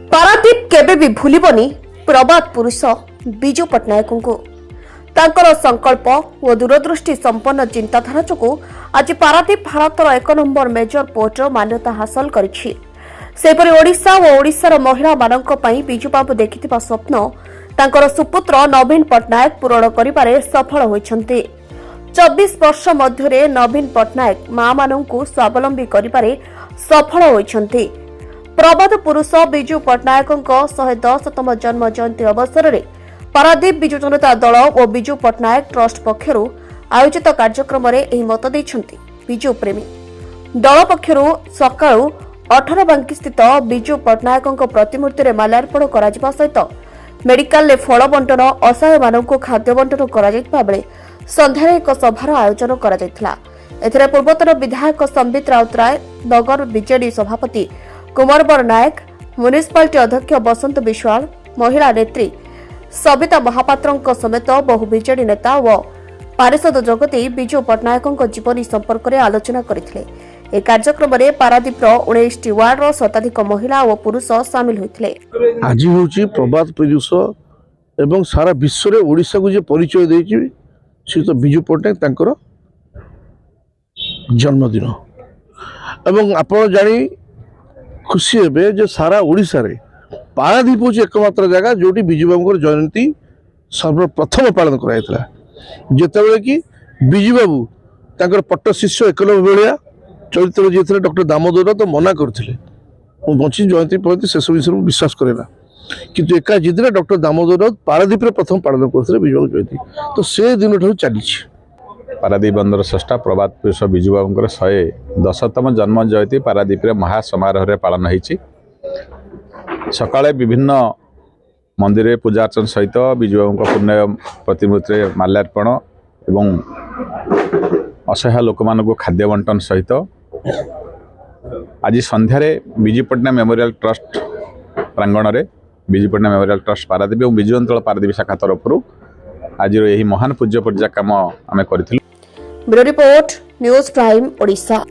पारादीप केबे भी भूलिबनी प्रबाद पुरुष विजु पट्टनायक को तांकर संकल्प और दूरदृष्टि संपन्न चिंताधारा जो आज पारादीप भारतर 1 नंबर मेजर पोर्टर मान्यता हासिल करिछि। सेपरि ओडिशा और ओडिशार महिला मानक पई विजु बाबू देखिथिबा स्वप्न तांकर सुपुत्र नवीन पट्टनायक पूरण करिबारे सफल होइछन्ते। 24 वर्ष मध्यरे नवीन पट्टनायक मां मानकु स्वावलंबी करिबारे सफल होइछन्ते। प्रबाद पुरुष विजु पट्टनायक 110तम जन्म जयंती अवसर में पारादीप विजु जनता दल और विजु पट्टनायक ट्रस्ट पक्षर आयोजित कार्यक्रम में मत देइछन्ति विजु प्रेमी। दल पक्षर सकाळु 18 बांकी स्थित विजु पट्टनायक प्रतिमूर्ति में माल्यार्पण करा सहित मेडिकल में फल बंटन असहाय मानक खाद्य बंटन करा बेले संध्यारे एक सभार आयोजन करा। एथिरे पूर्वतन विधायक संबित राउतराय, नगर बीजेडी सभापति कुमार नायक, म्युनिसिपालिटी अध्यक्ष बसंत विश्वाल, महिला नेत्री सबिता महापात्र समेत बहु बीजेडी नेता और पारिषद जगती विजु पट्टनायक जीवनी संपर्क में आलोचना करथिले। ए कार्यक्रम में पारादीप 19 वार्ड शताधिक महिला और पुरुष सामिल होते। आज हूँ प्रबाद पुरुष एवं सारा विश्व में ओडिशा को जो परिचय देछि से तो विजु पट्टनायक जन्मदिन एवं आपण जानी खुशी हे जे सारा ओडिशा रे पारादीप हूँ एकमात्र जगह जोटी विजु बाबू जयंती सर्वप्रथम पालन कराइला। जितेबाला कि विजु बाबू तांकर पट्ट शिष्य एकलव्य भाया चरित्र जी थे डॉक्टर दामोदर तो मना करते बची जयंती पयंती से सब विषय विश्वास करेना किंतु एका जिद डॉक्टर दामोदर पारादीप प्रथम पालन करते विजु बाबू जयंती तो से दिन ठार चली पारादीप बंदर स्रष्टा प्रबाद पुरुष विजु बाबू 110तम जन्म जयंती पारादीप महासमारोह पालन होती। सकाळे विभिन्न मंदिर पूजा अर्चन सहित विजु बाबू पुण्य प्रतिमूर्ति माल्यार्पण एवं असहाय लोक मान खाद्य बंटन सहित आज संध्यारे विजु पट्टनायक मेमोरियल ट्रस्ट प्रांगण में विजु पट्टनायक मेमोरियल ट्रस्ट पारादीप और विजु अंचल पारादीप शाखा तरफ आज यही महान पूज्य पर्जा काम आम कर। Bureau report news prime Odisha.